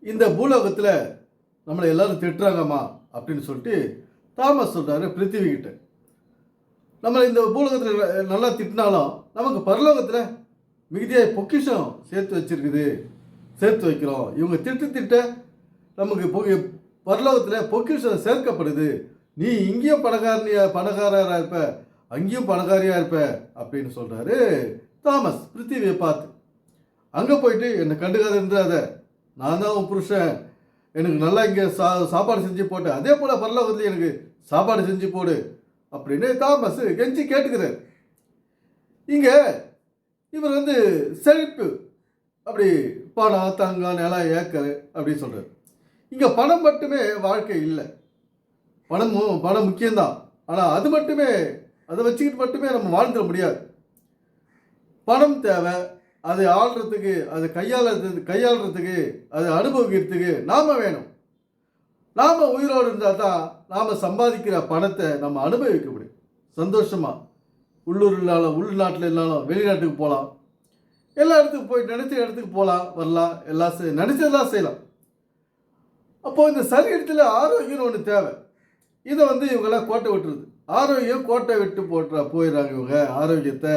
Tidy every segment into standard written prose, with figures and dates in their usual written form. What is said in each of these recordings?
இந்த பூலோகத்தில் நம்மளை எல்லாரும் திட்டுறாங்கம்மா அப்படின்னு சொல்லிட்டு தாமஸ் சொல்கிறாரு பிருத்திவி கிட்ட. நம்மளை இந்த பூலோகத்தில் நல்லா திட்டினாலும் நமக்கு பரலோகத்தில் மிகுதியாக பொக்கிஷம் சேர்த்து வைக்கிறோம். இவங்க திட்ட நமக்கு பரலோகத்தில் பொக்கிஷம் சேர்க்கப்படுது. நீ இங்கேயும் பணக்காரராக இருப்ப, அங்கேயும் பணக்காரியாக இருப்ப அப்படின்னு சொல்கிறாரு தாமஸ் பிருத்திவியை பார்த்து. அங்கே போயிட்டு என்னை கண்டுக்காத இருந்தாத, நான் தான் உன் புருஷன், எனக்கு நல்லா இங்கே சாப்பாடு செஞ்சு போட்டு அதே போல் பரலோகத்துலேயும் எனக்கு சாப்பாடு செஞ்சு போடு அப்படின்னு தாமஸ் கெஞ்சி கேட்டுக்கிறார். இங்கே இவர் செழிப்பு, அப்படி பணம் தங்கம் நிலம் ஏக்கர் அப்படின்னு சொல்கிறார். இங்கே பணம் மட்டுமே வாழ்க்கை இல்லை. பணம் முக்கியம்தான். ஆனால் அதை வச்சுக்கிட்டு மட்டுமே நம்ம வாழ்ந்துட முடியாது. பணம் தேவை. அதை ஆள்றதுக்கு, அதை கையாளுறதுக்கு, அதை அனுபவிக்கிறதுக்கு நாம் வேணும். நாம் உயிரோடு இருந்தால் தான் நாம் சம்பாதிக்கிற பணத்தை நம்ம அனுபவிக்க முடியும் சந்தோஷமாக. உள்நாட்டில் இல்லாலும் வெளிநாட்டுக்கு போகலாம், எல்லா இடத்துக்கு போய் நினைச்ச இடத்துக்கு போகலாம், வரலாம், எல்லாம் நினைச்சதெல்லாம் செய்யலாம். அப்போது இந்த சரீரத்தில் ஆரோக்கியம்னு ஒன்று தேவை. இதை இவங்கெல்லாம் கோட்டை விட்டுருது. ஆரோக்கியம் கோட்டை விட்டு போயிடுறாங்க இவங்க ஆரோக்கியத்தை.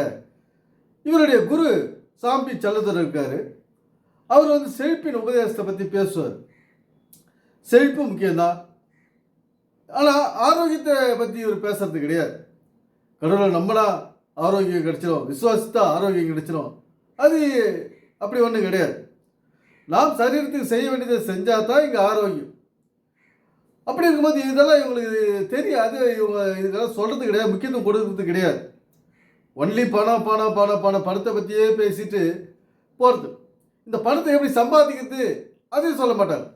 இவருடைய குரு சாம்பி செல்லதுரை இருக்காரு. அவர் செழிப்பின் உபதேசத்தை பற்றி பேசுவார். செழிப்பு முக்கியம்தான், ஆனால் ஆரோக்கியத்தை பற்றி இவர் பேசுறது கிடையாது. கடவுளை நம்பினா ஆரோக்கியம் கிடைச்சிடும், விசுவாசித்தா ஆரோக்கியம் கிடைச்சிடும், அது அப்படி ஒன்றும் கிடையாது. நாம் சரீரத்துக்கு செய்ய வேண்டியதை செஞ்சால் தான் இங்கே ஆரோக்கியம். அப்படி இருக்கும்போது இதெல்லாம் இவங்களுக்கு தெரியாது. இவங்க இதெல்லாம் சொல்கிறது கிடையாது, முக்கியத்துவம் கொடுக்கறது கிடையாது. ஒன்லி பணத்தை பற்றியே பேசிட்டு போகிறது. இந்த பணத்தை எப்படி சம்பாதிக்கிறது அதையும் சொல்ல மாட்டாங்க.